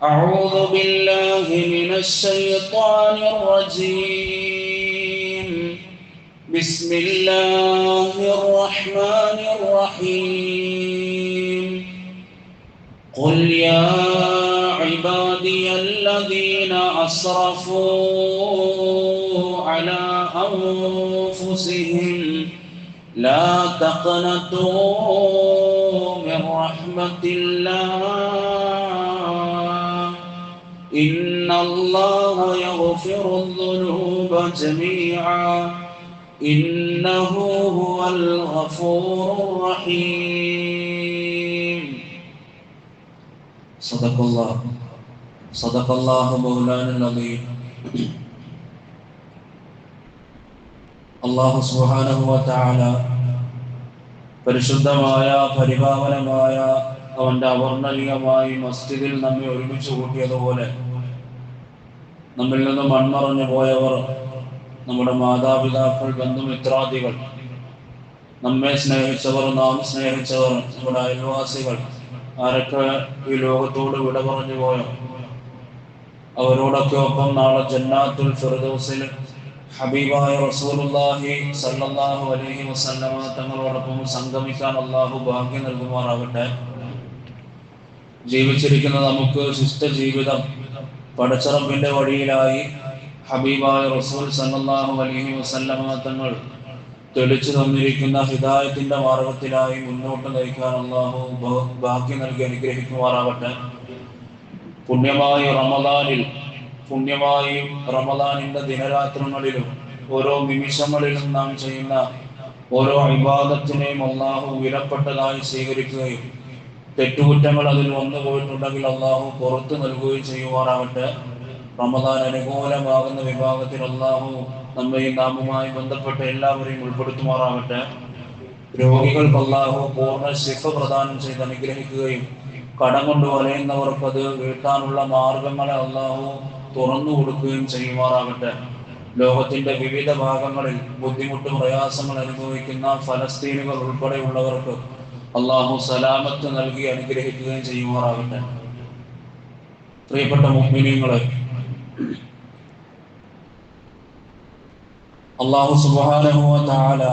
أعوذ بالله من الشيطان الرجيم. بسم الله الرحمن الرحيم. قل يا عبادي الذين أسرفوا على أنفسهم لا تقنطوا من رحمة الله إن الله يغفر الذنوب جميعا إنه هو الغفور الرحيم. صدق الله مولانا العظيم. അല്ലാഹു സുബ്ഹാനഹു വ തആല പരിശുദ്ധമായ പരിപാവനമായ അവന്റെ അവർണ്ണനീയമായി മസ്ജിദിൽ നമ്മെ ഒരുമിച്ച് കൂട്ടിയതുപോലെ നമ്മിൽ നിന്ന് മൺമറഞ്ഞു പോയവർ, നമ്മുടെ മാതാപിതാക്കൾ, ബന്ധുമിത്രാദികൾ, നമ്മെ സ്നേഹിച്ചവർ, നാം സ്നേഹിച്ചവർ, നമ്മുടെ അയൽവാസികൾ, ആരൊക്കെ ഈ ലോകത്തോട് വിട പറഞ്ഞു പോയോ അവരോടൊക്കെ ഒപ്പം നാളെ ജന്നാത്തുൽ ഫിർദൗസിൽ ഹബീബായ റസൂലുള്ളാഹി സ്വല്ലല്ലാഹു അലൈഹി വസല്ലമ തങ്ങളോടൊപ്പം സംഗമിക്കാൻ അല്ലാഹു ഭാഗ്യം നൽകുമാറാകട്ടെ. ജീവിച്ചിരിക്കുന്ന നമുക്ക് ശിഷ്ട ജീവിതം പടച്ചറബിന്റെ വഴിയിലായി ഹബീബായ റസൂൽ സ്വല്ലല്ലാഹു അലൈഹി വസല്ലമ തങ്ങൾ തെളിച്ചു തന്നിരിക്കുന്ന ഹിദായത്തിന്റെ മാർഗത്തിലായി മുന്നോട്ട് നയിക്കാൻ അല്ലാഹു ഭാഗ്യം നൽകി അനുഗ്രഹിക്കുമാറാകട്ടെ. പുണ്യമായി റമദാനിന്റെ ദിനരാത്രങ്ങളിലും ഓരോ നിമിഷങ്ങളിലും നാം ചെയ്യുന്ന ഓരോ ഇബാദത്തിനെയും അല്ലാഹു വിലപ്പെട്ടതായി സ്വീകരിക്കുകയും തെറ്റുകുറ്റങ്ങൾ അതിൽ വന്നു പോയിട്ടുണ്ടെങ്കിൽ അല്ലാഹു പുറത്തു നൽകുകയും ചെയ്യുമാറാകട്ടെ. റമദാൻ അനുകൂലമാകുന്ന വിഭാഗത്തിൽ അല്ലാഹു നമ്മയും നാമുമായി ബന്ധപ്പെട്ട എല്ലാവരെയും ഉൾപ്പെടുത്തുമാറാകട്ടെ. രോഗികൾക്ക് അല്ലാഹു പൂർണ്ണ ശിഫ പ്രദാനം ചെയ്ത് അനുഗ്രഹിക്കുകയും കടം കൊണ്ട് വലയുന്നവർക്ക് അത് വീട്ടാനുള്ള മാർഗങ്ങളെ അല്ലാഹു തുറന്നു കൊടുക്കുകയും ചെയ്യുമാറാകട്ടെ. ലോകത്തിന്റെ വിവിധ ഭാഗങ്ങളിൽ ബുദ്ധിമുട്ടും പ്രയാസങ്ങൾ അനുഭവിക്കുന്ന ഫലസ്തീനുകൾ ഉൾപ്പെടെയുള്ളവർക്ക് അല്ലാഹു സലാമത്ത് നൽകി അനുഗ്രഹിക്കുകയും ചെയ്യുമാറാകട്ടെ. പ്രിയപ്പെട്ട മുഅ്മിനീങ്ങളെ, അല്ലാഹു സുബ്ഹാനഹു വ തആല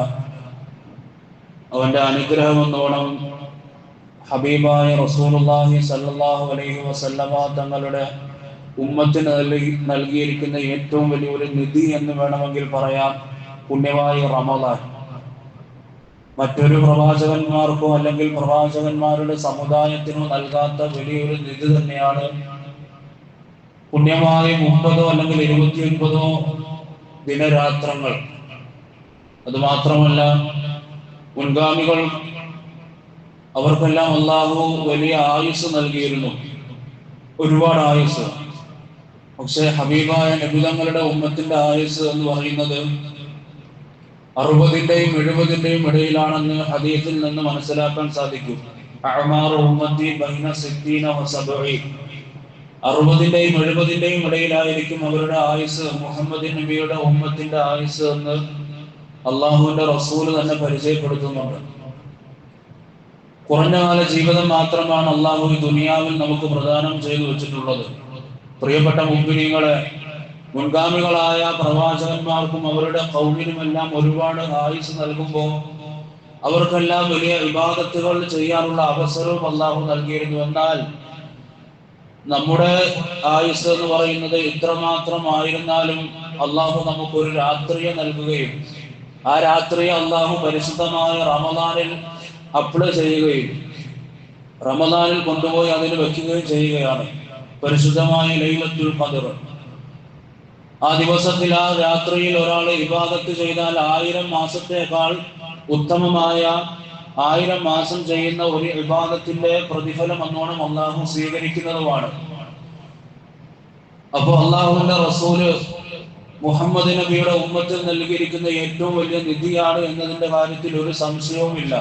അവന്റെ അനുഗ്രഹമെന്നോണം ഹബീബായ റസൂലുള്ളാഹി സ്വല്ലല്ലാഹു അലൈഹി വസല്ലമ തങ്ങളുടെ ഉമ്മത്തിന് നൽകിയിരിക്കുന്ന ഏറ്റവും വലിയൊരു നിധി എന്ന് വേണമെങ്കിൽ പറയാം പുണ്യമായ റമദാൻ. മറ്റൊരു പ്രവാചകന്മാർക്കോ അല്ലെങ്കിൽ പ്രവാചകന്മാരുടെ സമുദായത്തിനോ നൽകാത്ത വലിയൊരു നിധി തന്നെയാണ് പുണ്യമായ 30 അല്ലെങ്കിൽ 29 ദിനരാത്രങ്ങൾ. അതുമാത്രമല്ല, മുൻഗാമികൾ അവർക്കെല്ലാം അല്ലാഹു വലിയ ആയുസ് നൽകിയിരുന്നു, ഒരുപാട് ആയുസ്. പക്ഷെ ഹബീബായ നബി തങ്ങളുടെ ഉമ്മത്തിന്റെ ആയുസ് എന്ന് പറയുന്നത് 60ന്റെയും 70ന്റെയും ഇടയിലാണെന്ന് ഹദീസിൽ നിന്ന് മനസ്സിലാക്കാൻ സാധിക്കും. അഅ്മാറു ഉമ്മത്തി ബൈന 60 വ 70. 60ന്റെയും 70ന്റെയും ഇടയിലായിരിക്കും അവരുടെ ആയുസ്. മുഹമ്മദ് നബിയുടെ ഉമ്മത്തിന്റെ ആയുസ് എന്ന് അള്ളാഹുവിന്റെ റസൂൽ തന്നെ പരിചയപ്പെടുത്തുന്നുണ്ട്. കുറഞ്ഞ കാല ജീവിതം മാത്രമാണ് അള്ളാഹു ഈ ദുനിയാവിൽ നമുക്ക് പ്രദാനം ചെയ്തു വെച്ചിട്ടുള്ളത്. പ്രിയപ്പെട്ട മുഅ്മിനീങ്ങളെ, മുൻഗാമികളായ പ്രവാചകന്മാർക്കും അവരുടെ ഖൗമിനുമെല്ലാം ഒരുപാട് ആയുസ് നൽകുമ്പോൾ അവർക്കെല്ലാം വലിയ ഇബാദത്തുകൾ ചെയ്യാനുള്ള അവസരവും അള്ളാഹു നൽകിയിരുന്നു. എന്നാൽ നമ്മുടെ ആയുസ് എന്ന് പറയുന്നത് ഇത്രമാത്രം ആയിരുന്നാലും അള്ളാഹു നമുക്കൊരു രാത്രിയെ നൽകുകയും ആ രാത്രിയെ അള്ളാഹു പരിശുദ്ധമായ റമദാനിൽ അപ്ലൈ ചെയ്യുകയും റമദാനിൽ കൊണ്ടുപോയി അതിൽ വെക്കുകയും ചെയ്യുകയാണ്. പരിശുദ്ധമായ ലൈലത്തുൽ ഖദ്ർ. ആ ദിവസത്തിൽ, ആ രാത്രിയിൽ ഒരാൾ ഇബാദത്ത് ചെയ്താൽ 1000 മാസത്തേക്കാൾ ഉത്തമമായ 1000 മാസം ചെയ്യുന്ന ഒരു ഇബാദത്തിന്റെ പ്രതിഫലം എന്നോണം അള്ളാഹു സ്വീകരിക്കുന്നതുമാണ്. അപ്പോൾ അള്ളാഹുവിന്റെ റസൂല് മുഹമ്മദ് നബിയുടെ ഉമ്മത്തിൽ നൽകിയിരിക്കുന്ന ഏറ്റവും വലിയ നിധിയാണ് എന്നതിന്റെ കാര്യത്തിൽ ഒരു സംശയവുമില്ല.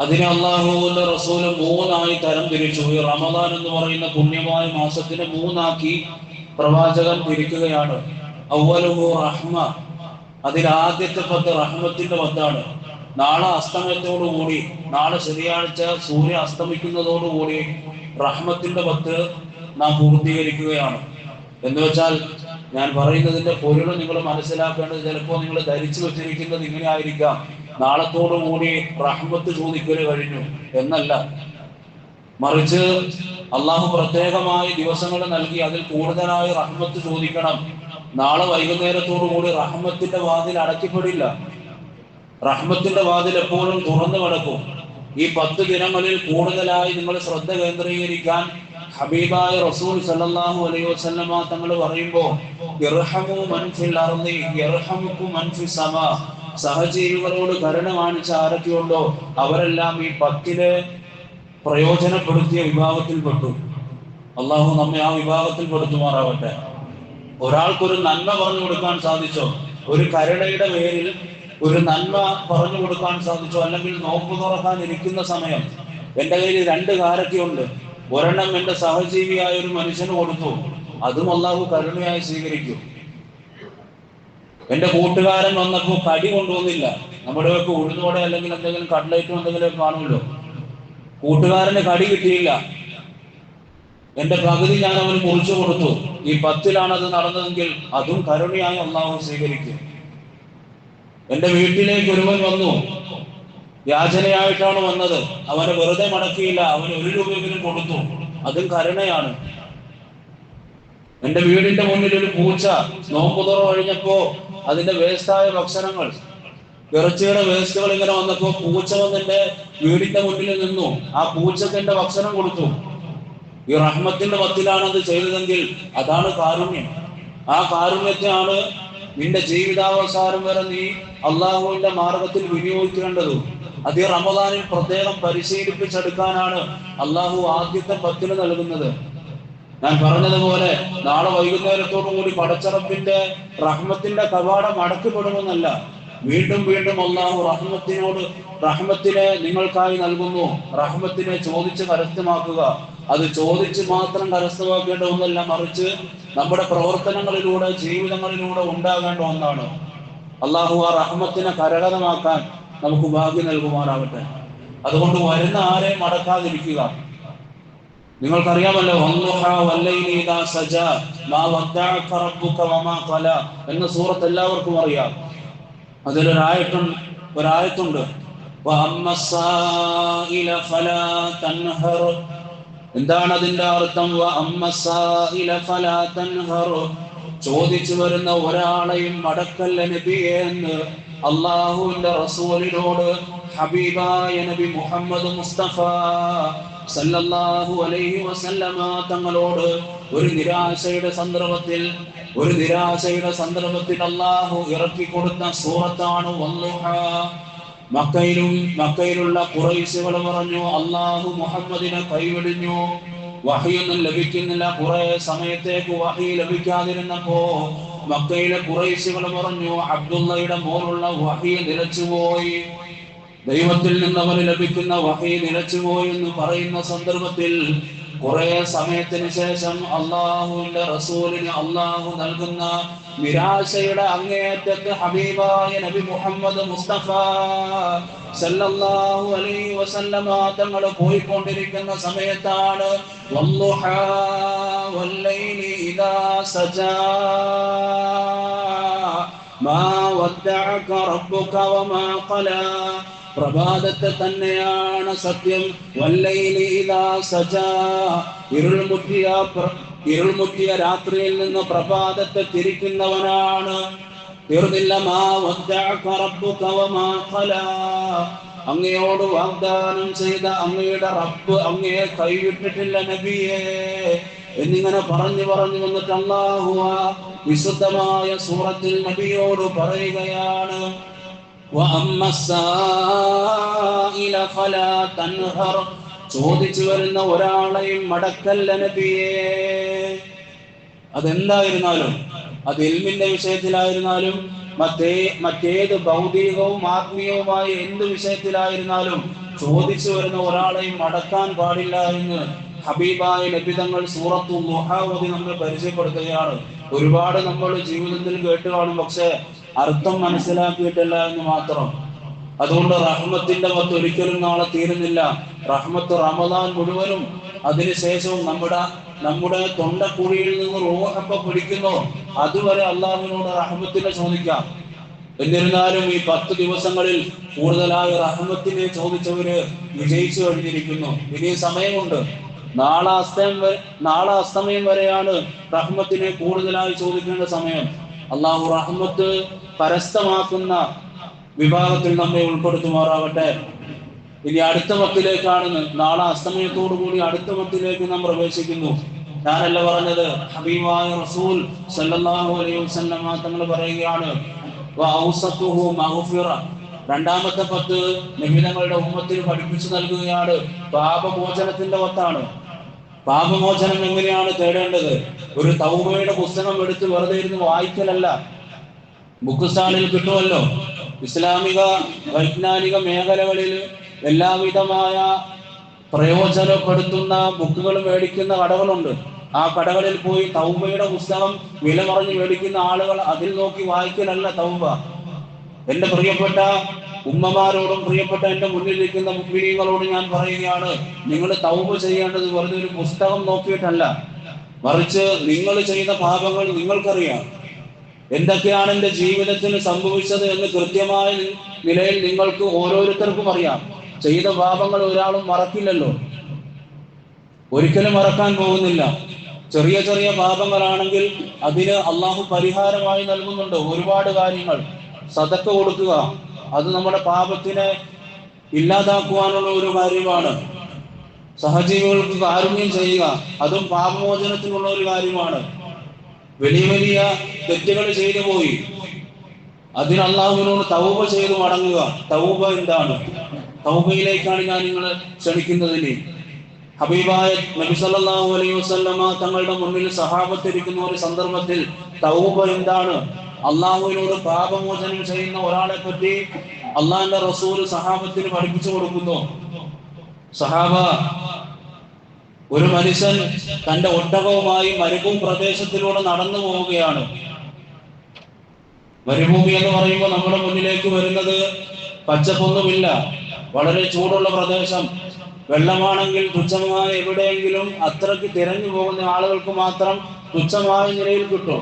അതിനെ അള്ളാഹുവിന്റെ റസൂല് 3 തരം തിരിച്ചു. ഈ റമദാൻ എന്ന് പറയുന്ന പുണ്യമായ മാസത്തിനെ 3 പ്രവാചകൻ തിരിക്കുകയാണ്. അവ്വലുഹു റഹ്മ, അതിൽ ആദ്യത്തെ 10 റഹ്മത്തിന്റെ 10ആണ്. നാളെ അസ്തമയത്തോടുകൂടി, നാളെ ശനിയാഴ്ച സൂര്യ അസ്തമിക്കുന്നതോടുകൂടി റഹ്മത്തിന്റെ 10 നാം പൂർത്തീകരിക്കുകയാണ്. എന്ന് വെച്ചാൽ ഞാൻ പറയുന്നതിന്റെ പൊരുൾ നിങ്ങൾ മനസ്സിലാക്കേണ്ടത്, ചിലപ്പോൾ നിങ്ങൾ ധരിച്ചു വെച്ചിരിക്കുന്നത് ഇങ്ങനെ ആയിരിക്കാം, നാളത്തോടുകൂടി റഹ്മത്ത് ചോദിക്കൽ കഴിഞ്ഞു എന്നല്ല. മറിച്ച് അള്ളാഹു പ്രത്യേകമായി ദിവസങ്ങൾ നൽകി അതിൽ കൂടുതലായി റഹ്മത്ത് ചോദിക്കണം. നാളെ വൈകുന്നേരത്തോടുകൂടി റഹ്മത്തിന്റെ വാതിൽ അടയ്ക്കപ്പെടില്ല. റഹ്മത്തിന്റെ വാതിൽ എപ്പോഴും തുറന്നു കിടക്കും. ഈ 10 ദിനങ്ങളിൽ കൂടുതലായി നിങ്ങൾ ശ്രദ്ധ കേന്ദ്രീകരിക്കാൻ ഹബീബായ റസൂൽ സല്ലല്ലാഹു അലൈഹി വസല്ലമ തങ്ങൾ പറയുമ്പോൾ, ഇർഹമു മൻ ഫിൽ അർളി യർഹമുക്കും മൻ ഫിസ് സമാ, സഹജീവികളോട് കരുണ കാണിച്ച ആരൊക്കെയുണ്ടോ അവരെല്ലാം ഈ 10 പ്രയോജനപ്പെടുത്തിയ വിഭാഗത്തിൽപ്പെട്ടു. അള്ളാഹു നമ്മെ ആ വിഭാഗത്തിൽ പെടുത്തുമാറാവട്ടെ. ഒരാൾക്കൊരു നന്മ പറഞ്ഞു കൊടുക്കാൻ സാധിച്ചോ, ഒരു കരുണയുടെ പേരിൽ ഒരു നന്മ പറഞ്ഞു കൊടുക്കാൻ സാധിച്ചോ, അല്ലെങ്കിൽ നോമ്പ് തുറക്കാൻ ഇരിക്കുന്ന സമയം എൻ്റെ കയ്യിൽ 2 കാരക്കയുണ്ട്, ഒരെണ്ണം എൻ്റെ സഹജീവിയായ ഒരു മനുഷ്യന് കൊടുത്തു, അതും അള്ളാഹു കരുണയായി സ്വീകരിക്കും. എൻ്റെ കൂട്ടുകാരൻ വന്നപ്പോൾ കടി കൊണ്ടുവന്നില്ല, നമ്മുടെയൊക്കെ ഉഴുന്നോടെ അല്ലെങ്കിൽ എന്തെങ്കിലും കട്ട്ലൈറ്റും എന്തെങ്കിലും കാണുമല്ലോ, കൂട്ടുകാരന് കടി കിട്ടിയില്ല, എൻ്റെ പകുതി ഞാൻ അവന് മുറിച്ചു കൊടുത്തു, ഈ 10ലാണ് അത് നടന്നതെങ്കിൽ അതും കരുണയായി അള്ളാഹു സ്വീകരിക്കും. എൻ്റെ വീട്ടിലേക്ക് ഒരുവൻ വന്നു, യാചനയായിട്ടാണ് വന്നത്, അവനെ വെറുതെ മടക്കിയില്ല, അവന് 1 രൂപയെങ്കിലും കൊടുത്തു, അതും കരുണയാണ്. എൻ്റെ വീടിന്റെ മുന്നിൽ ഒരു പൂച്ച നോമ്പ് തുറ കഴിഞ്ഞപ്പോ അതിന്റെ വേസ്റ്റായ ഭക്ഷണങ്ങൾ, ഇറച്ചിയുടെ വേസ്റ്റുകൾ ഇങ്ങനെ വന്നപ്പോ പൂച്ച വന്ന് എൻ്റെ വീടിന്റെ മുന്നിൽ നിന്നു, ആ പൂച്ചക്ക് എൻ്റെ ഭക്ഷണം കൊടുത്തു. ഈ റഹ്മത്തിന്റെ 10ലാണ് അത് ചെയ്തതെങ്കിൽ അതാണ് കാരുണ്യം. ആ കാരുണ്യത്തെയാണ് നിന്റെ ജീവിതാവസാനം വരെ നീ അള്ളാഹുവിന്റെ മാർഗത്തിൽ വിനിയോഗിക്കേണ്ടത്. അത് ഈ റമദാനിൽ പ്രത്യേകം പരിശീലിപ്പിച്ചെടുക്കാനാണ് അള്ളാഹു ആദ്യത്തെ 10 നൽകുന്നത്. ഞാൻ പറഞ്ഞതുപോലെ നാളെ വൈകുന്നേരത്തോടു കൂടി പടച്ചറപ്പിന്റെ റഹ്മത്തിന്റെ കവാടം അടക്കപ്പെടുമെന്നല്ല, വീണ്ടും വീണ്ടും അള്ളാഹു റഹ്മത്തിനെ നിങ്ങൾക്കായി നൽകുന്നു. റഹ്മത്തിനെ ചോദിച്ച് കരസ്ഥമാക്കുക. അത് ചോദിച്ച് മാത്രം കരസ്ഥമാക്കേണ്ട ഒന്നല്ല, മറിച്ച് നമ്മുടെ പ്രവർത്തനങ്ങളിലൂടെ ജീവിതങ്ങളിലൂടെ ഉണ്ടാകേണ്ട ഒന്നാണ്. അള്ളാഹു ആ റഹ്മത്തിനെ കരഗതമാക്കാൻ നമുക്ക് ഭാഗ്യം നൽകുമാറാകട്ടെ. അതുകൊണ്ട് വരുന്ന ആരെയും മടക്കാതിരിക്കുക. നിങ്ങൾക്കറിയാമല്ലോ, എന്ന സൂറത്ത് എല്ലാവർക്കും അറിയാം. അതിലൊരായത്തുണ്ട്, എന്താണ് അതിന്റെ അർത്ഥം? ചോദിച്ചു വരുന്ന ഒരാളെയും മടക്കല്ല നബിയേ എന്ന് അള്ളാഹുവിന്റെ റസൂലിനോട് ഹബീബായ നബി മുഹമ്മദ് മുസ്തഫ സല്ലല്ലാഹു അലൈഹി വസല്ലമ തങ്ങളോട് ഒരു നിരാശയുടെ സന്ദർഭത്തിൽ അള്ളാഹു ഇറക്കി കൊടുത്ത സൂറത്താണ് വല്ലുഹാ. മക്കയിലുള്ള ഖുറൈശികൾ പറഞ്ഞു, അള്ളാഹു മുഹമ്മദിനെ കൈവെടിഞ്ഞു, വഹയൊന്നും ലഭിക്കുന്നില്ല. കുറെ സമയത്തേക്ക് വഹി ലഭിക്കാതിരുന്നപ്പോ മക്കയിലെ ഖുറൈശികൾ പറഞ്ഞു, അബ്ദുള്ളയുടെ മോനുള്ള വഹി നിലച്ചുപോയി, ദൈവത്തിൽ നിന്ന് അവന് ലഭിക്കുന്ന വഹി നിലച്ചുപോയി എന്ന് പറയുന്ന സന്ദർഭത്തിൽ കുറെ സമയത്തിന് ശേഷം അള്ളാഹുവിന്റെ റസൂലിന് അള്ളാഹു നൽകുന്ന നിരാശയുടെ അങ്ങേയറ്റത്ത് ഹബീബായ നബി മുഹമ്മദ് മുസ്തഫ സല്ലല്ലാഹു അലൈഹി വസല്ലമ തങ്ങൾ പോയിക്കൊണ്ടിരിക്കുന്ന സമയത്താണ് വല്ലുഹാ വല്ലൈലി ഇദാ സജാ മാ വദ്ദഅക റബ്ബുക വമാ ഖലാ. പ്രഭാതത്തെ തന്നെയാണ് സത്യം. വല്ലൈലി ഇദാ സജാ, ഇരുൾമുറ്റിയ രാത്രിയിൽ നിന്ന് പ്രഭാതത്തെ തിരിക്കുന്നവനാണ്. തീർന്നില്ല. മാ വദ്ദഅക റബ്ബുക വമാ ഖലാ, അങ്ങയോട് വാഗ്ദാനം ചെയ്ത അങ്ങയുടെ റബ്ബ് അങ്ങയെ കൈവിട്ടിട്ടില്ല നബിയേ എന്നിങ്ങനെ പറഞ്ഞു വന്നിട്ട് അല്ലാഹു വിശുദ്ധമായ സൂറത്തിൽ നബിയോട് പറയുകയാണ്, ചോദിച്ചു വരുന്ന ഒരാളെയും മടക്കല്ല നബിയേ. അതെന്തായിരുന്നാലും, അത് ഇൽമിന്റെ വിഷയത്തിലായിരുന്നാലും മറ്റേത് ഭൗതികവും ആത്മീയവുമായ എന്ത് വിഷയത്തിലായിരുന്നാലും ചോദിച്ചു വരുന്ന ഒരാളെയും മടക്കാൻ പാടില്ല എന്ന് ഹബീബായ നബി തങ്ങൾ സൂറത്തു ദുഹാ ഓതി നമ്മൾ പരിചയപ്പെടുത്തുകയാണ്. ഒരുപാട് നമ്മൾ ജീവിതത്തിൽ കേട്ട് കാണും, പക്ഷെ അർത്ഥം മനസ്സിലാക്കിയിട്ടില്ല എന്ന് മാത്രം. അതുകൊണ്ട് റഹ്മത്തിന്റെ വത്ത് ഒരിക്കലും നാളെ തീരുന്നില്ല. റഹ്മത്ത് റമദാൻ മുഴുവനും അതിനുശേഷവും നമ്മുടെ തൊണ്ടക്കുഴിയിൽ നിന്ന് റൂഹൊക്കെ പിടിക്കുന്നു, അതുവരെ അള്ളാഹുവിനോട് റഹ്മത്തിനെ ചോദിക്കാം. എന്നിരുന്നാലും ഈ 10 ദിവസങ്ങളിൽ കൂടുതലായി റഹ്മത്തിനെ ചോദിച്ചവര് വിജയിച്ചു കഴിഞ്ഞിരിക്കുന്നു. ഇനി സമയമുണ്ട്. നാളെ അസ്തമയം വരെയാണ് റഹ്മത്തിനെ കൂടുതലായി ചോദിക്കേണ്ട സമയം. അള്ളാഹു റഹ്മത്ത് കരസ്ഥമാക്കുന്ന വിഭാഗത്തിൽ നമ്മെ ഉൾപ്പെടുത്തുമാറാവട്ടെ. ഇനി അടുത്ത മത്തിലേക്കാണ്. നാളെ അസ്തമയത്തോടു കൂടി അടുത്ത മത്തിലേക്ക് നാം പ്രവേശിക്കുന്നു. ഞാനല്ല പറഞ്ഞത്, ഹബീബായ റസൂൽ സല്ലല്ലാഹു അലൈഹി വസല്ലം തങ്ങൾ പറയുകയാണ്, രണ്ടാമത്തെ 10 നബിതങ്ങളുടെ ഉമ്മത്തിന് പഠിപ്പിച്ചു നൽകുകയാണ്. പാപമോചനത്തിന്റെ വത്താണ്. പാപമോചനം എങ്ങനെയാണ് തേടേണ്ടത്? ഒരു തൗബയുടെ പുസ്തകം എടുത്ത് വെറുതെ ഇരുന്ന് വായിക്കലല്ല. ബുക്ക് സ്റ്റാളിൽ കിട്ടുമല്ലോ. ഇസ്ലാമിക വൈജ്ഞാനിക മേഖലകളിൽ എല്ലാവിധമായ പ്രയോജനപ്പെടുത്തുന്ന ബുക്കുകൾ മേടിക്കുന്ന കടകളുണ്ട്. ആ കടകളിൽ പോയി തൗബയുടെ പുസ്തകം വില പറഞ്ഞ് മേടിക്കുന്ന ആളുകൾ അതിൽ നോക്കി വായിക്കലല്ല തൗബ. എന്റെ പ്രിയപ്പെട്ട ഉമ്മമാരോടും പ്രിയപ്പെട്ട എന്റെ മുന്നിലിരിക്കുന്ന മുഅ്മിനീങ്ങളോട് ഞാൻ പറയുകയാണ്, നിങ്ങൾ തൗബ ചെയ്യേണ്ടത് വെറുതെ ഒരു പുസ്തകം നോക്കിയിട്ടല്ല, മറിച്ച് നിങ്ങൾ ചെയ്ത പാപങ്ങൾ നിങ്ങൾക്കറിയാം. എന്തൊക്കെയാണ് എൻ്റെ ജീവിതത്തിന് സംഭവിച്ചത് എന്ന് കൃത്യമായ നിലയിൽ നിങ്ങൾക്ക് ഓരോരുത്തർക്കും അറിയാം. ചെയ്ത പാപങ്ങൾ ഒരാളും മറക്കില്ലല്ലോ, ഒരിക്കലും മറക്കാൻ പോകുന്നില്ല. ചെറിയ ചെറിയ പാപങ്ങളാണെങ്കിൽ അതിന് അള്ളാഹു പരിഹാരമായി നൽകുന്നുണ്ട്. ഒരുപാട് കാര്യങ്ങൾ. സദക്ക കൊടുക്കുക, അത് നമ്മുടെ പാപത്തിനെ ഇല്ലാതാക്കുവാനുള്ള ഒരു കാര്യമാണ്. സഹജീവികൾക്ക് കാരുണ്യം ചെയ്യുക, അതും പാപമോചനത്തിനുള്ള ഒരു കാര്യമാണ്. വലിയ വലിയ തെറ്റുകൾ ചെയ്തു പോയി, അതിന് അള്ളാഹുവിനോട് തൗബ ചെയ്ത് മടങ്ങുക. തൗബ എന്താണ്? തൗബയിലേക്കാണ് ഞാൻ നിങ്ങളെ ക്ഷണിക്കുന്നതിന്. ഹബീബായ നബി സല്ലല്ലാഹു അലൈഹി വസല്ലമ തങ്ങളുടെ മുന്നിൽ സഹാബത്തിരിക്കുന്ന ഒരു സന്ദർഭത്തിൽ തൗബ എന്താണ്, അള്ളാഹുവിനോട് പാപമോചനം ചെയ്യുന്ന ഒരാളെ പറ്റി അള്ളാഹിന്റെ റസൂൽ സഹാബത്തിന് പഠിപ്പിച്ചു കൊടുക്കുന്നു. സഹാബ, ഒരു മനുഷ്യൻ തന്റെ ഒട്ടകവുമായി മരുഭൂമി പ്രദേശത്തിലൂടെ നടന്നു പോവുകയാണ്. മരുഭൂമി എന്ന് പറയുമ്പോൾ നമ്മുടെ മുന്നിലേക്ക് വരുന്നത് പച്ചപ്പൊന്നുമില്ല, വളരെ ചൂടുള്ള പ്രദേശം. വെള്ളമാണെങ്കിൽ തുച്ഛമായ എവിടെയെങ്കിലും അത്രയ്ക്ക് തിരഞ്ഞു പോകുന്ന ആളുകൾക്ക് മാത്രം തുച്ഛമായ നിലയിൽ കിട്ടും.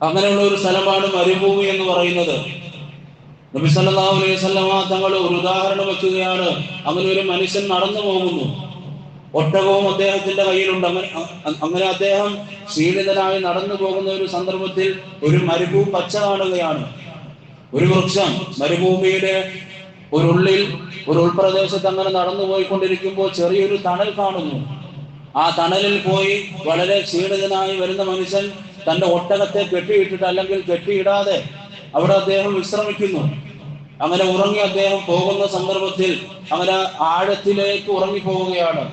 അങ്ങനെയുള്ള ഒരു സ്ഥലമാണ് മരുഭൂമി എന്ന് പറയുന്നത്. നബി സല്ലല്ലാഹു അലൈഹി വസല്ലമ തങ്ങൾ ഒരു ഉദാഹരണം വെക്കുകയാണ്. അങ്ങനെ ഒരു മനുഷ്യൻ നടന്നു പോകുന്നു, ഒട്ടകവും അദ്ദേഹത്തിന്റെ കയ്യിലുണ്ട്. അങ്ങനെ അദ്ദേഹം ക്ഷീണിതനായി നടന്നു പോകുന്ന ഒരു സന്ദർഭത്തിൽ ഒരു മരുഭൂമി പച്ച കാണുകയാണ്. ഒരു വൃക്ഷം മരുഭൂമിയുടെ ഒരു ഉൾപ്രദേശത്ത് അങ്ങനെ നടന്നു പോയിക്കൊണ്ടിരിക്കുമ്പോൾ ചെറിയൊരു തണൽ കാണുന്നു. ആ തണലിൽ പോയി വളരെ ക്ഷീണിതനായി വരുന്ന മനുഷ്യൻ തന്റെ ഒട്ടകത്തെ കെട്ടിയിട്ടിട്ട്, അല്ലെങ്കിൽ കെട്ടിയിടാതെ അവിടെ അദ്ദേഹം വിശ്രമിക്കുന്നു. അങ്ങനെ ഉറങ്ങി അദ്ദേഹം പോകുന്ന സന്ദർഭത്തിൽ അങ്ങനെ ആഴത്തിലേക്ക് ഉറങ്ങി പോവുകയാണ്.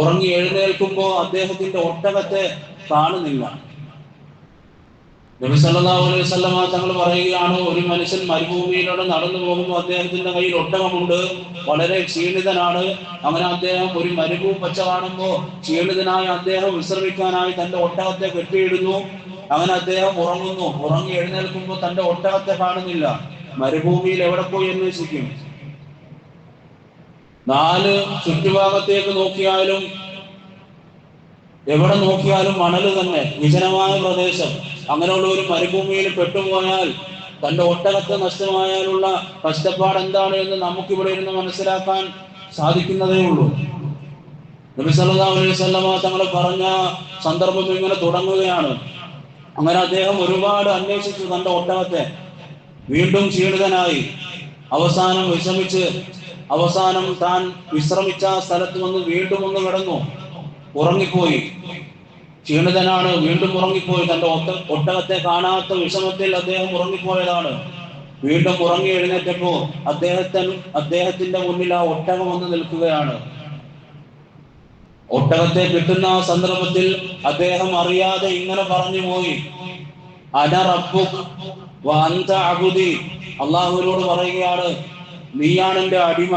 ഉറങ്ങി എഴുന്നേൽക്കുമ്പോൾ അദ്ദേഹത്തിന്റെ ഒട്ടകത്തെ കാണുന്നില്ല. നബി സല്ലല്ലാഹു അലൈഹി വസല്ലമ തങ്ങൾ പറയുകയാണ്, ഒരു മനുഷ്യൻ മരുഭൂമിയിലൂടെ നടന്നു പോകുമ്പോൾ അദ്ദേഹത്തിന്റെ കയ്യിൽ ഒട്ടകമുണ്ട്, വളരെ ക്ഷീണിതനാണ്. അങ്ങനെ അദ്ദേഹം ഒരു മരുഭൂമി പച്ച കാണുമ്പോൾ ക്ഷീണിതനായി അദ്ദേഹം വിശ്രമിക്കാനായി തന്റെ ഒട്ടകത്തെ കെട്ടിയിടുന്നു. അങ്ങനെ അദ്ദേഹം ഉറങ്ങുന്നു. ഉറങ്ങി എഴുന്നേൽക്കുമ്പോൾ തന്റെ ഒട്ടകത്തെ കാണുന്നില്ല. മരുഭൂമിയിൽ എവിടെ പോയി അന്വേഷിക്കും? 4 ചുറ്റുഭാഗത്തേക്ക് നോക്കിയാലും എവിടെ നോക്കിയാലും മണല് തന്നെ, വിജനമായ പ്രദേശം. അങ്ങനെയുള്ള ഒരു മരുഭൂമിയിൽ പെട്ടുപോയാൽ, തന്റെ ഒട്ടകത്തെ നഷ്ടമായാലുള്ള കഷ്ടപ്പാട് എന്താണ് എന്ന് നമുക്കിവിടെ ഇരുന്ന് മനസ്സിലാക്കാൻ സാധിക്കുന്നതേ ഉള്ളൂ. നബി സല്ലല്ലാഹു അലൈഹി വസല്ലമ തങ്ങൾ പറഞ്ഞ സന്ദർഭം ഇങ്ങനെ തുടങ്ങുകയാണ്. അങ്ങനെ അദ്ദേഹം ഒരുപാട് അന്വേഷിച്ചു തന്റെ ഒട്ടകത്തെ. വീണ്ടും ക്ഷീണിതനായി അവസാനം വിഷമിച്ച് താൻ വിശ്രമിച്ച സ്ഥലത്ത് വന്ന് വീണ്ടും ഒന്ന് കിടന്നു, ഉറങ്ങിപ്പോയി. ക്ഷീണിതനാണ്, വീണ്ടും ഉറങ്ങിപ്പോയി. തന്റെ ഒട്ടകത്തെ കാണാത്ത വിഷമത്തിൽ അദ്ദേഹം ഉറങ്ങിപ്പോയതാണ്. വീണ്ടും ഉറങ്ങി എഴുന്നേറ്റപ്പോ അദ്ദേഹത്തിന്റെ മുന്നിൽ ആ ഒട്ടകം വന്ന് നിൽക്കുകയാണ്. ഒട്ടകത്തെ കിട്ടുന്ന ആ സന്ദർഭത്തിൽ അദ്ദേഹം അറിയാതെ ഇങ്ങനെ പറഞ്ഞു പോയി, അന റബ്ബുക് വ അൻത അബ്ദി. അല്ലാഹുവിനോട് പറയുകയാണ്, നീയാണ് എൻ്റെ അടിമ.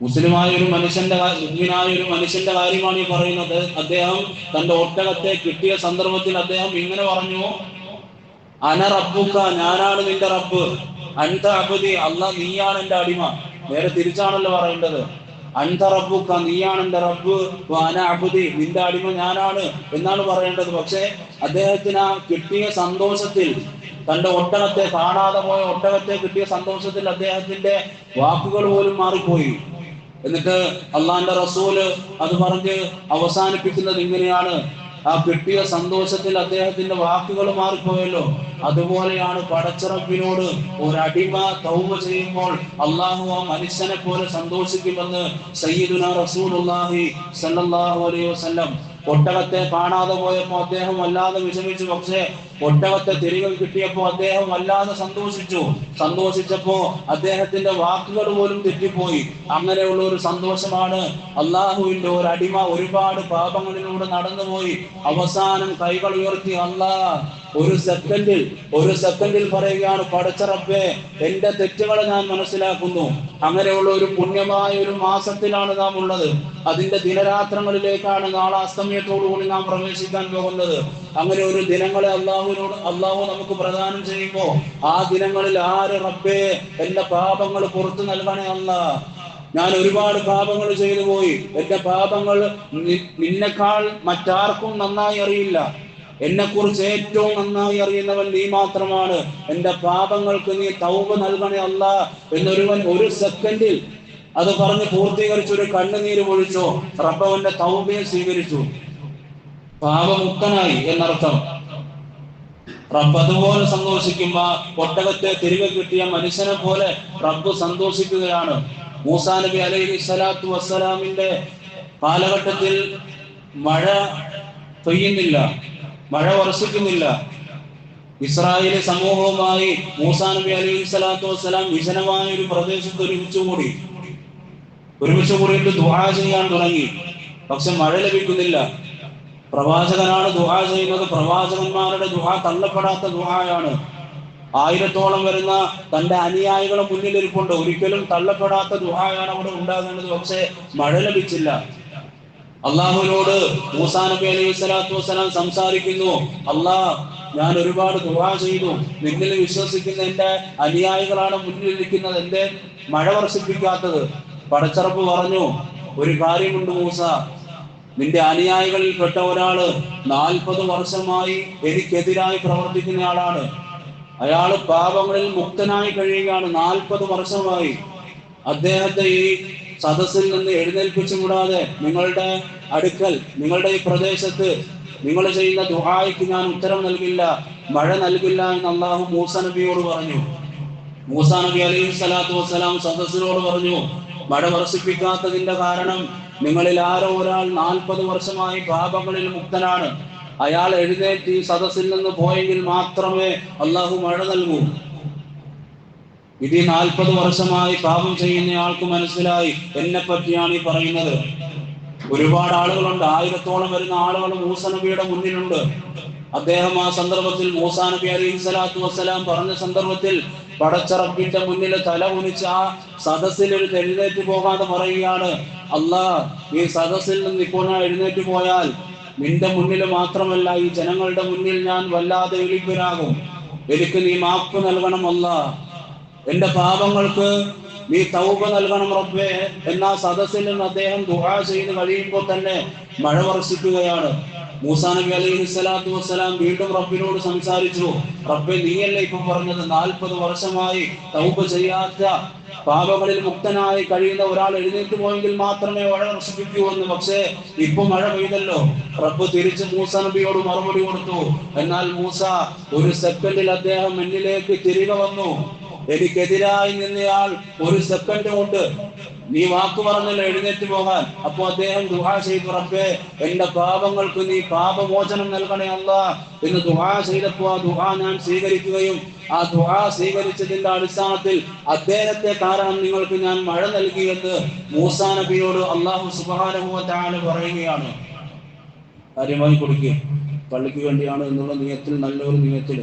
മുസ്ലിമായ ഒരു മനുഷ്യന്റെ കാര്യമാണ് ഈ പറയുന്നത്. അദ്ദേഹം തന്റെ ഒട്ടകത്തെ കിട്ടിയ സന്ദർഭത്തിൽ അദ്ദേഹം ഇങ്ങനെ പറഞ്ഞു, അന റബ്ബുക, ഞാനാണ് നിന്റെ റബ്ബ്. അൻത അബ്ദി, അല്ലാഹ് നീയാണ് എൻ്റെ അടിമ. നേരെ തിരിച്ചാണല്ലോ പറയേണ്ടത്. അൻത റബ്ബുക, നീയാണ് എൻ്റെ റബ്ബ്, വഅന അബ്ദി, നിന്റെ അടിമ ഞാനാണ് എന്നാണ് പറയേണ്ടത്. പക്ഷേ അദ്ദേഹത്തിന് ആ കിട്ടിയ സന്തോഷത്തിൽ, തന്റെ ഒട്ടകത്തെ, കാണാതെ പോയ ഒട്ടകത്തെ കിട്ടിയ സന്തോഷത്തിൽ അദ്ദേഹത്തിന്റെ വാക്കുകൾ പോലും മാറിപ്പോയി. എന്നിട്ട് അള്ളാന്റെ റസൂല് അത് പറഞ്ഞ് അവസാനിപ്പിക്കുന്നത് ഇങ്ങനെയാണ്: ആ കിട്ടിയ സന്തോഷത്തിൽ അദ്ദേഹത്തിന്റെ വാക്കുകൾ മാറിപ്പോയല്ലോ. അതുപോലെയാണ് പടച്ചറബിനോട് ഒരടിമ തൗബ ചെയ്യുമ്പോൾ അള്ളാഹു ആ മനുഷ്യനെ പോലെ സന്തോഷിക്കുമെന്ന് സയ്യിദുനാ റസൂലുള്ളാഹി സ്വല്ലല്ലാഹു അലൈഹി വസല്ലം. ഒട്ടകത്തെ കാണാതെ പോയപ്പോൾ അദ്ദേഹം വല്ലാതെ വിഷമിച്ചു. പക്ഷേ ഒട്ടകത്തെ തിരികെ കിട്ടിയപ്പോൾ അദ്ദേഹം വല്ലാതെ സന്തോഷിച്ചപ്പോ അദ്ദേഹത്തിന്റെ വാക്കുകൾ പോലും തെറ്റിപ്പോയി. അങ്ങനെയുള്ള ഒരു സന്തോഷമാണ്. അള്ളാഹുവിന്റെ ഒരു അടിമ ഒരുപാട് പാപങ്ങളിലൂടെ നടന്നുപോയി അവസാനം കൈകൾ ഉയർത്തി ഒരു സെക്കൻഡിൽ പറയുകയാണ്: പടച്ച റബ്ബേ, എന്റെ തെറ്റുകളെ ഞാൻ മനസ്സിലാക്കുന്നു. അങ്ങനെയുള്ള ഒരു പുണ്യമായ ഒരു മാസത്തിലാണ് നാം ഉള്ളത്. അതിന്റെ ദിനരാത്രങ്ങളിലേക്കാണ് നാളെ അസ്തമയത്തോടുകൂടി നാം പ്രവേശിക്കാൻ പോകുന്നത്. അങ്ങനെ ഒരു ദിനങ്ങളെ അള്ളാഹു നമുക്ക് പ്രദാനം ചെയ്യുമ്പോ ആ ദിനങ്ങളിൽ ആര് റബ്ബേ എന്റെ പാപങ്ങൾ പുറത്തു നൽകണേ അല്ലാഹ്, ഞാൻ ഒരുപാട് പാപങ്ങൾ ചെയ്തു പോയി, എന്റെ പാപങ്ങൾ നിന്നെക്കാൾ മറ്റാർക്കും നന്നായി അറിയില്ല, എന്നെക്കുറിച്ച് ഏറ്റവും നന്നായി അറിയുന്നവൻ നീ മാത്രമാണ്, എന്റെ പാപങ്ങൾക്ക് നീ തൗബ നൽകണേ അല്ലാഹ് എന്നൊരുവൻ ഒരു സെക്കൻഡിൽ അത് പറഞ്ഞ് പൂർത്തീകരിച്ചു. ഒരു കണ്ണുനീര് പൊഴിച്ചോ, റബ്ബവന്റെ തൗബയെ സ്വീകരിച്ചു, പാപമുക്തനായി എന്നർത്ഥം. റബ്ബ് അതുപോലെ സന്തോഷിക്കുമ്പോ ഒട്ടകത്തെ തിരികെ കിട്ടിയ മനുഷ്യനെ പോലെ റബ്ബ് സന്തോഷിക്കുകയാണ്. മൂസാ നബി അലൈഹി സ്വലാത്തു വസ്സലാമിന്റെ കാലഘട്ടത്തിൽ മഴ പെയ്യുന്നില്ല, മഴ വർഷിക്കുന്നില്ല. ഇസ്രായേൽ സമൂഹവുമായി മൂസാ നബി അലൈഹി സ്വലാത്തു വസ്സലാം വിജനമായ ഒരു പ്രദേശത്ത് ഒരുമിച്ച് കൂടിയിട്ട് ദുആ ചെയ്യാൻ തുടങ്ങി. പക്ഷെ മഴ ലഭിക്കുന്നില്ല. പ്രവാചകനാണ് ദുആ ചെയ്യുന്നത്. പ്രവാചകന്മാരുടെ ദുആ തള്ളപ്പെടാത്ത ദുആയാണ്. 1000-ഓളം വരുന്ന തന്റെ അനുയായികളെ മുന്നിലിരിപ്പുണ്ട്. ഒരിക്കലും തള്ളപ്പെടാത്ത ദുആയാണ് അവിടെ ഉണ്ടാകേണ്ടത്. പക്ഷേ മഴ ലഭിച്ചില്ല. അള്ളാഹുവിനോട് മൂസാ നബി അലൈഹി സ്വലാത്തു വസ്സലാം സംസാരിക്കുന്നു: അല്ലാഹ്, ഞാൻ ഒരുപാട് ദുആ ചെയ്തു, നിന്നിൽ വിശ്വസിക്കുന്ന എന്റെ അനുയായികളാണ് മുന്നിലിരിക്കുന്നത്, എന്റെ മഴ വർഷിപ്പിക്കാത്തത്. പടച്ചറപ്പ് പറഞ്ഞു: ഒരു കാര്യമുണ്ട് മൂസ, നിന്റെ അനുയായികളിൽ പെട്ട ഒരാള് 40 വർഷമായി എനിക്കെതിരായി പ്രവർത്തിക്കുന്ന ആളാണ്. അയാള് പാപങ്ങളിൽ മുക്തനായി കഴിയുകയാണ് 40 വർഷമായി. അദ്ദേഹത്തെ ഈ സദസ്സിൽ നിന്ന് എഴുന്നേൽപ്പിച്ചു കൂടാതെ നിങ്ങളുടെ അടുക്കൽ, നിങ്ങളുടെ ഈ പ്രദേശത്ത് നിങ്ങൾ ചെയ്യുന്ന ദുആയ്ക്ക് ഞാൻ ഉത്തരം നൽകില്ല, മഴ നൽകില്ല എന്ന് അല്ലാഹു മൂസാ നബിയോട് പറഞ്ഞു. മൂസാ നബി അലൈഹി സ്വലാത്തു വസ്സലാം സദസ്സിനോട് പറഞ്ഞു: മഴ വർഷിപ്പിക്കാത്തതിന്റെ കാരണം നിങ്ങളിൽ ആരോ ഒരാൾ 40 വർഷമായി പാപങ്ങളിൽ മുക്തനാണ്. അയാൾ എഴുന്നേറ്റ് ഈ സദസ്സിൽ നിന്ന് പോയെങ്കിൽ മാത്രമേ അള്ളാഹു മഴ നൽകൂ. ഇത് 40 വർഷമായി പാപം ചെയ്യുന്നയാൾക്ക് മനസ്സിലായി എന്നെ പറ്റിയാണ് ഈ പറയുന്നത്. ഒരുപാട് ആളുകളുണ്ട്, 1000-ഓളം വരുന്ന ആളുകൾ മൂസാ നബിയുടെ മുന്നിലുണ്ട്. അദ്ദേഹം ആ സന്ദർഭത്തിൽ മൂസാ നബി അലൈഹി സ്വലാത്തു വസ്സലാം പറഞ്ഞ സന്ദർഭത്തിൽ പടച്ച റബ്ബിന്റെ മുന്നിൽ തല കുനിച്ച് ആ സദസ്സിൽ ഒരു എഴുന്നേറ്റ് പോകാതെ പറയുകയാണ്: അല്ലാഹ്, ഈ സദസ്സിൽ നിന്ന് ഇപ്പോൾ ഞാൻ എഴുന്നേറ്റ് പോയാൽ നിന്റെ മുന്നിൽ മാത്രമല്ല ഈ ജനങ്ങളുടെ മുന്നിൽ ഞാൻ വല്ലാതെ എളിപ്പനാകും. എനിക്ക് നീ മാപ്പ് നൽകണം അല്ലാഹ്, എന്റെ പാപങ്ങൾക്ക് നീ തൗബ നൽകണം റബ്ബേ. എന്നാ സദസ്സിൽ നിന്ന് അദ്ദേഹം ദുആ ചെയ്ത് കഴിയുമ്പോൾ തന്നെ മഴ വർഷിക്കുകയാണ്. മൂസാ നബി അലൈഹി സ്വലാത്തു വസ്സലാം വീണ്ടും റബ്ബിനോട് സംസാരിച്ചു: റബ്ബേ, നീയല്ലേ ഇപ്പൊ പറഞ്ഞത് 40 വർഷമായി തൗബ ചെയ്യാത്ത, പാപങ്ങളിൽ മുക്തനായി കഴിയുന്ന ഒരാൾ എഴുന്നേറ്റ് പോയെങ്കിൽ മാത്രമേ മഴ വർഷിപ്പിക്കൂ എന്ന്. പക്ഷേ ഇപ്പൊ മഴ പെയ്തല്ലോ. റബ്ബ് തിരിച്ച് മൂസാ നബിയോട് മറുപടി കൊടുത്തു. എന്നാൽ മൂസ ഒരു സെക്കൻഡിൽ അദ്ദേഹം എന്നിലേക്ക് തിരികെ വന്നു. എനിക്കെതിരായി നിന്നയാൾ ഒരു സെക്കൻഡ് കൊണ്ട് നീ വാക്ക് പറഞ്ഞല്ലോ എഴുന്നേറ്റ് പോകാൻ. അപ്പൊ അദ്ദേഹം ദുആ ചെയ്തു: റബ്ബേ, എന്റെ പാപങ്ങൾക്ക് നീ പാപമോചനം നൽകണേ അല്ലാഹ് എന്ന് ദുആ ചെയ്തപ്പോൾ ആ ദുആ ഞാൻ സ്വീകരിക്കുകയും ആ ദുആ സ്വീകരിച്ചതിന്റെ അടിസ്ഥാനത്തിൽ അദ്ദേഹത്തെ കാരണം നിങ്ങൾക്ക് ഞാൻ മഴ നൽകിയെന്ന് മൂസാ നബിയോട് അല്ലാഹു സുബ്ഹാനഹു വ തആല പറയുകയാണ്. കാര്യമായി കൊടുക്കുക, പള്ളിക്ക് വേണ്ടിയാണ് എന്നുള്ള നിയത്തിൽ, നല്ലൊരു നിയത്തിൽ.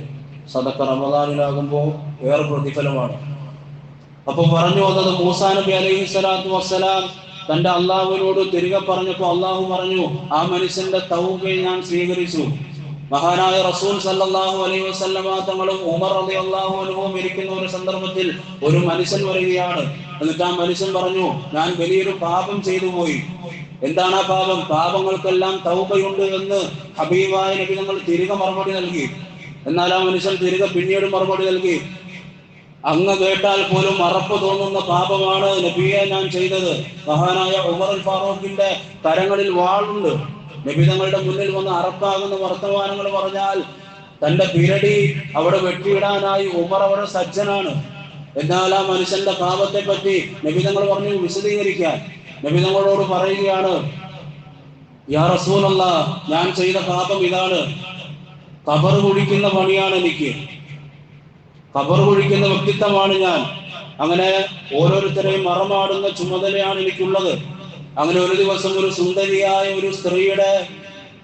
സദഖ റമദാനിലാകുമ്പോൾ വേറെ പ്രതിഫലമാണ്. അപ്പൊ പറഞ്ഞു വന്നത് മൂസാ നബി അലൈഹി സ്വലാത്തു വസ്സലാം തന്റെ അള്ളാഹുവിനോട് തിരികെ പറഞ്ഞപ്പോ അള്ളാഹു പറഞ്ഞു: ആ മനുഷ്യന്റെ തൗബയെ ഞാൻ സ്വീകരിച്ചു. മഹാനായ റസൂൽ സല്ലല്ലാഹു അലൈഹി വസല്ലമ തങ്ങളും ഉമർ റളിയല്ലാഹു അൻഹുവും ഇരിക്കുന്ന ഒരു സന്ദർഭത്തിൽ ഒരു മനുഷ്യൻ വരികയാണ്. എന്നിട്ട് ആ മനുഷ്യൻ പറഞ്ഞു, ഞാൻ വലിയൊരു പാപം ചെയ്തു പോയി. എന്താണ് ആ പാപം? പാപങ്ങൾക്കെല്ലാം തൗബയുണ്ട് എന്ന് ഹബീബായ നബി തങ്ങൾ തിരികെ മറുപടി നൽകി. എന്നാൽ ആ മനുഷ്യൻ തിരികെ പിന്നീട് മറുപടി നൽകി, അങ്ങ് കേട്ടാൽ പോലും അറപ്പ് തോന്നുന്ന പാപമാണ് നബിയെ ഞാൻ ചെയ്തത്. മഹാനായ ഉമർ അൽ ഫാറൂഖിന്റെ കരങ്ങളിൽ വാളുണ്ട്. നബി തങ്ങളുടെ മുന്നിൽ വന്ന് അറപ്പാകുന്ന വർത്തമാനങ്ങൾ പറഞ്ഞാൽ തന്റെ പിരടി അവിടെ വെട്ടിയിടാനായി ഉമർ അവിടെ സജ്ജനാണ്. എന്നാൽ ആ മനുഷ്യന്റെ പാപത്തെ പറ്റി നബി തങ്ങൾ പറഞ്ഞു വിശദീകരിക്കാൻ. നബി തങ്ങളോട് പറയുകയാണ്, യാ റസൂലല്ലാഹ്, ഞാൻ ചെയ്ത പാപം ഇതാണ്, ഖബർ കുഴിക്കുന്ന പണിയാണ് എനിക്ക്, ഖബർ കുഴിക്കുന്ന വ്യക്തിത്വമാണ് ഞാൻ. അങ്ങനെ ഓരോരുത്തരെയും മറമാടുന്ന ചുമതലയാണ് എനിക്കുള്ളത്. അങ്ങനെ ഒരു ദിവസം ഒരു സുന്ദരിയായ ഒരു സ്ത്രീയുടെ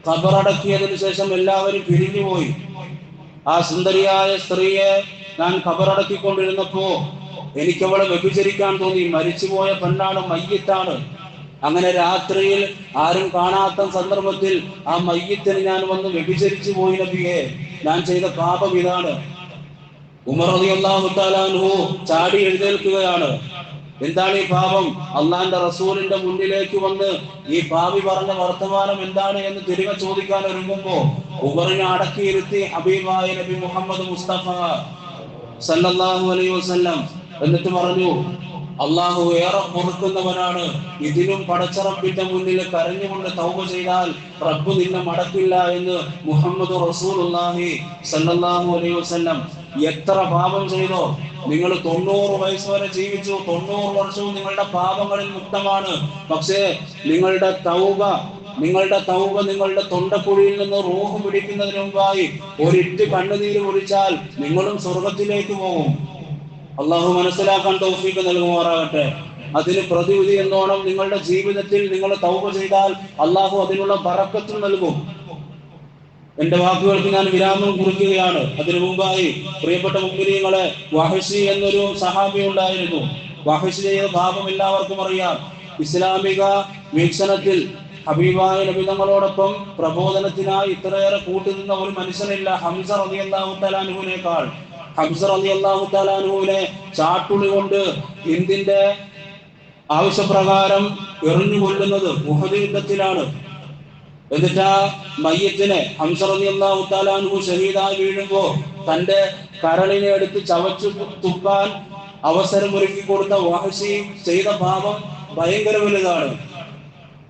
ഖബറടക്കിയതിനു ശേഷം എല്ലാവരും പിരിഞ്ഞുപോയി. ആ സുന്ദരിയായ സ്ത്രീയെ ഞാൻ ഖബറടക്കിക്കൊണ്ടിരുന്നപ്പോ എനിക്കവളെ വ്യഭിചരിക്കാൻ തോന്നി. മരിച്ചുപോയ പെണ്ണാണ്, മയ്യിത്താണ്. അങ്ങനെ രാത്രിയിൽ ആരും കാണാത്ത സന്ദർഭത്തിൽ ആ മയ്യിത്തിനെ ഞാൻ വന്ന് വ്യഭിചരിച്ചു പോയി നബിയെ, ഞാൻ ചെയ്ത പാപം ഇതാണ്. ഉമർ റളിയല്ലാഹു തആല അൻഹു ചാടി എഴുന്നേൽക്കുകയാണ്. എന്താണ് ഈ പാപം? അള്ളാന്റെ റസൂലിന്റെ മുന്നിലേക്ക് വന്ന് ഈ പാപി പറഞ്ഞ വർത്തമാനം എന്താണ് എന്ന് തിരികെ ചോദിക്കാൻ ഒരുങ്ങുമ്പോ ഉമറിനെ അടക്കിയിരുത്തി ഹബീബായ നബി മുഹമ്മദ് മുസ്തഫ സല്ലല്ലാഹു അലൈഹി വസല്ലം എന്നിട്ട് പറഞ്ഞു, അള്ളാഹു ഏറെ പൊറുക്കുന്നവനാണ്. ഇതിലും പടച്ചറപ്പിന്റെ മുന്നിൽ കരഞ്ഞുകൊണ്ട് തൗബ ചെയ്താൽ റബ്ബ് നിന്നെ മടക്കില്ല എന്ന് മുഹമ്മദ് റസൂലുള്ളാഹി സല്ലല്ലാഹു അലൈഹി വസല്ലം. എത്ര പാപം ചെയ്തോ നിങ്ങൾ? 90 വയസ്സ് വരെ ജീവിച്ചു, 90 വർഷവും നിങ്ങളുടെ പാപങ്ങളിൽ മുക്തമാണ്. പക്ഷേ നിങ്ങളുടെ തൗബ നിങ്ങളുടെ തൊണ്ടക്കുഴിയിൽ നിന്ന് റൂഹ് പിടിക്കുന്നതിന് മുമ്പായി ഒരിറ്റ് കണ്ണുനീര് കുടിച്ചാൽ നിങ്ങളും സ്വർഗത്തിലേക്ക് പോകും. അള്ളാഹു മനസ്സിലാക്കാൻ തൗഫീഖ് നൽകുമാറാകട്ടെ. അതിന് പ്രതിവിധി എന്നോണം നിങ്ങളുടെ ജീവിതത്തിൽ നിങ്ങൾ തൗബ ചെയ്താൽ അള്ളാഹു അതിനുള്ള ബറക്കത്ത് നൽകും. എന്റെ വാക്കുകൾക്ക് ഞാൻ വിരാമം കുറിക്കുകയാണ്. അതിനു മുമ്പായി പ്രിയപ്പെട്ട മുഅ്മിനീങ്ങളെ, വഹശി എന്നൊരു സഹാബി ഉണ്ടായിരുന്നു. വഹശി ചെയ്ത പാപം എല്ലാവർക്കും അറിയാം. ഇസ്ലാമിക വീക്ഷണത്തിൽ ഹബീബായ നബി തങ്ങളോടൊപ്പം പ്രബോധനത്തിനായി ഇത്രയേറെ കൂട്ടുനിന്ന ഒരു മനുഷ്യനില്ല ഹംസ റളിയല്ലാഹു തആല അൻഹുവിനേക്കാൾ. ഹംസ റളിയല്ലാഹു തആല അൻഹുവിനെ ചാട്ടുളി കൊണ്ട് ഹിന്ദിന്റെ ആവശ്യപ്രകാരം എറിഞ്ഞു കൊല്ലുന്നത് ഉഹദ് യുദ്ധത്തിലാണ്. എന്നിട്ട് ആ മയ്യത്തിനെ ഹംസ റളിയല്ലാഹു തആല അൻഹു ഷഹീദായി വീഴുമ്പോ തന്റെ കരളിനെ എടുത്ത് ചവച്ചു തുപ്പാൻ അവസരമൊരുക്കി കൊടുത്ത വഹശി ചെയ്ത പാപം ഭയങ്കര വലുതാണ്.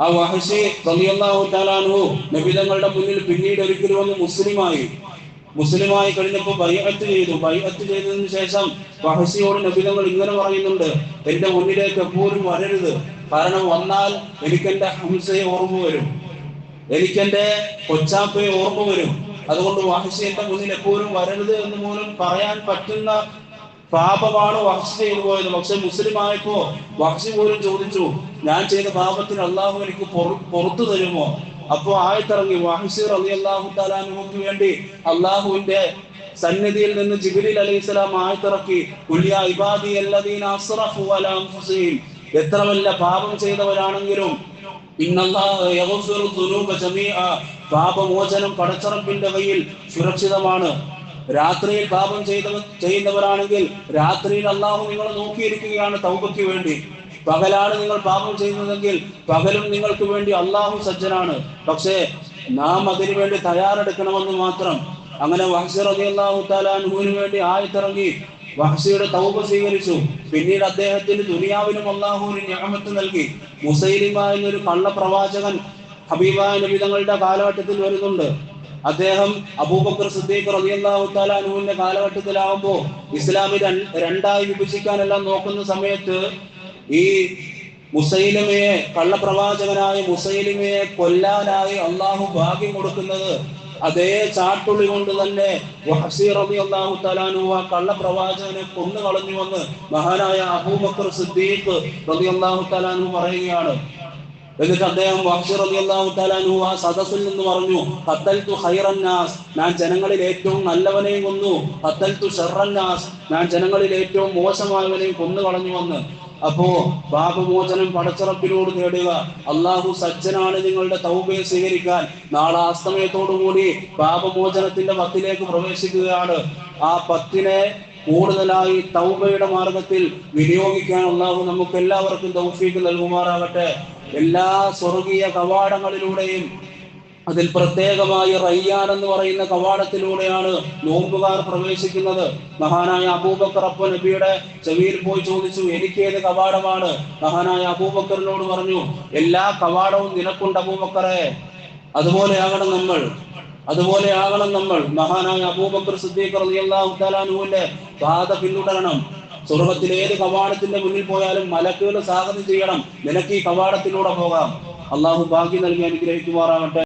ആ വഹശി റളിയല്ലാഹു തആല അൻഹു നബി തങ്ങളുടെ മുന്നിൽ പിന്നീട് ഒരിക്കലും വന്ന് മുസ്ലിമായി കഴിഞ്ഞപ്പോൾ ബൈഅത്ത് ചെയ്തു. ബൈഅത്ത് ചെയ്തതിനു ശേഷം വഹശിയോട് നബി തങ്ങൾ ഇങ്ങനെ പറയുന്നുണ്ട്, എന്റെ മുന്നിലേക്ക് എപ്പോഴും വരരുത്. കാരണം വന്നാൽ എനിക്കെന്റെ ഹംസയെ ഓർമ്മ വരും, എനിക്കെന്റെ കൊച്ചാപ്പയെ ഓർമ്മ വരും. അതുകൊണ്ട് വഹശി എന്റെ മുന്നിൽ എപ്പോഴും വരരുത് എന്ന് പോലും പറയാൻ പറ്റുന്ന പാപമാണ് വഹശി ചെയ്തു പോയത്. പക്ഷെ മുസ്ലിം ആയപ്പോ വഹശി പോലും ചോദിച്ചു, ഞാൻ ചെയ്ത പാപത്തിന് അള്ളാഹു എനിക്ക് പുറത്തു തരുമോ? അപ്പോ ആയത്തിറങ്ങി. വഹശി റളിയല്ലാഹു തആല അൻഹുവിന് വേണ്ടി അള്ളാഹുവിന്റെ സന്നിധിയിൽ നിന്ന് ജിബ്രീൽ അലൈഹിസ്സലാം ആയത്തിറക്കി, ഖുൽ യാ ഇബാദി അല്ലദീന അസ്റഫു അലാ അൻഫുസിഹിം. എത്ര വല്ല പാപം ചെയ്തവരാണെങ്കിലും ഇന്നല്ലാഹ യഗ്ഫിറു ദുനൂബ ജമീഅ, പാപമോചനം പടച്ചറപ്പിന്റെ കയ്യിൽ സുരക്ഷിതമാണ്. രാത്രിയിൽ പാപം ചെയ്യുന്നവരാണെങ്കിൽ രാത്രിയിൽ അള്ളാഹു നിങ്ങളെ നോക്കിയിരിക്കുകയാണ് തൗബയ്ക്ക് വേണ്ടി. പകലാണ് നിങ്ങൾ പാപം ചെയ്യുന്നതെങ്കിൽ പകലും നിങ്ങൾക്ക് വേണ്ടി അള്ളാഹു സജ്ജനാണ്. പക്ഷേ നാം അതിനു വേണ്ടി തയ്യാറെടുക്കണമെന്ന് മാത്രം. അങ്ങനെ വഹശി റളിയല്ലാഹു തആല അൻഹുവിന് വേണ്ടി ആയത്തിറങ്ങി. വഹശിയുടെ തൗബ സ്വീകരിച്ചു. പിന്നീട് അദ്ദേഹത്തിന് ദുനിയാവിലും അള്ളാഹു ഒരു നിഅമത്ത് നൽകി. മുസൈലിമ എന്നൊരു കള്ളപ്രവാചകൻ ഹബീബായ നബി തങ്ങളുടെ കാലഘട്ടത്തിൽ വരുന്നുണ്ട്. അദ്ദേഹം അബൂബക്കർ സിദ്ദീഖ് റളിയല്ലാഹു തആല അൻഹുവിന്റെ കാലഘട്ടത്തിലാവുമ്പോൾ ഇസ്ലാമിൽ രണ്ടായി വിഭജിക്കാനെല്ലാം നോക്കുന്ന സമയത്ത് ഈ മുസൈലിമയെ, കള്ളപ്രവാചകനായ മുസൈലിമയെ കൊല്ലാനായി അള്ളാഹു ഭാഗ്യം കൊടുക്കുന്നത് അതേ ചാട്ടുളി കൊണ്ട് തന്നെ വഹശി റളിയല്ലാഹു തആല അൻഹു ആ കള്ളപ്രവാചകനെ കൊന്നു കളഞ്ഞുവെന്ന് മഹാനായ അബൂബക്കർ സിദ്ദീഖ് റളിയല്ലാഹു തആല അൻഹു പറയുകയാണ്. എന്നിട്ട് അദ്ദേഹം വഹശി റളിയല്ലാഹു തആല അൻഹു ആ സദസ്സിൽ നിന്ന് പറഞ്ഞു, ഖത്തൽതു ഖൈറൻ നാസ്, ഞാൻ ജനങ്ങളിൽ ഏറ്റവും നല്ലവനെയും കൊന്നു. ഖത്തൽതു ശർറൻ നാസ്, ഞാൻ ജനങ്ങളിൽ ഏറ്റവും മോശമായവനെയും കൊന്നു കളഞ്ഞുവെന്ന്. അപ്പോ പാപമോചനം പടച്ചിറപ്പിനോട് നേടുക. അള്ളാഹു സജ്ജനാണ് നിങ്ങളുടെ തൗബയെ സ്വീകരിക്കാൻ. നാളെ അസ്തമയത്തോടുകൂടി പാപമോചനത്തിന്റെ 10ലേക്ക് പ്രവേശിക്കുകയാണ്. ആ 10നെ കൂടുതലായി തൗബയുടെ മാർഗത്തിൽ വിനിയോഗിക്കാൻ അള്ളാഹു നമുക്ക് എല്ലാവർക്കും തൗഫീഖ് നൽകുമാറാകട്ടെ. എല്ലാ സ്വർഗീയ കവാടങ്ങളിലൂടെയും അതിൽ പ്രത്യേകമായി റയ്യാൻ എന്ന് പറയുന്ന കവാടത്തിലൂടെയാണ് നോമ്പുകാർ പ്രവേശിക്കുന്നത്. മഹാനായ അബൂബക്കർ അപ്പ നബിയുടെ ചെവിയിൽ പോയി ചോദിച്ചു, എനിക്കേത് കവാടമാണ്? മഹാനായ അബൂബക്കറിനോട് പറഞ്ഞു, എല്ലാ കവാടവും നിനക്കുണ്ട് അബൂബക്കറെ. അതുപോലെയാകണം നമ്മൾ. മഹാനായ അബൂബക്കർ സിദ്ദീഖ് റളിയല്ലാഹു തആല അൻഹുവിന്റെ പാത പിന്തുടരണം. സ്വർഗത്തിലെ ഏത് കവാടത്തിന്റെ മുന്നിൽ പോയാലും മലക്കുകൾ സ്വാഗതം ചെയ്യണം, നിനക്ക് ഈ കവാടത്തിലൂടെ പോകാം. അള്ളാഹു ഭാഗ്യം നൽകി അനുഗ്രഹിക്കുമാറാകട്ടെ.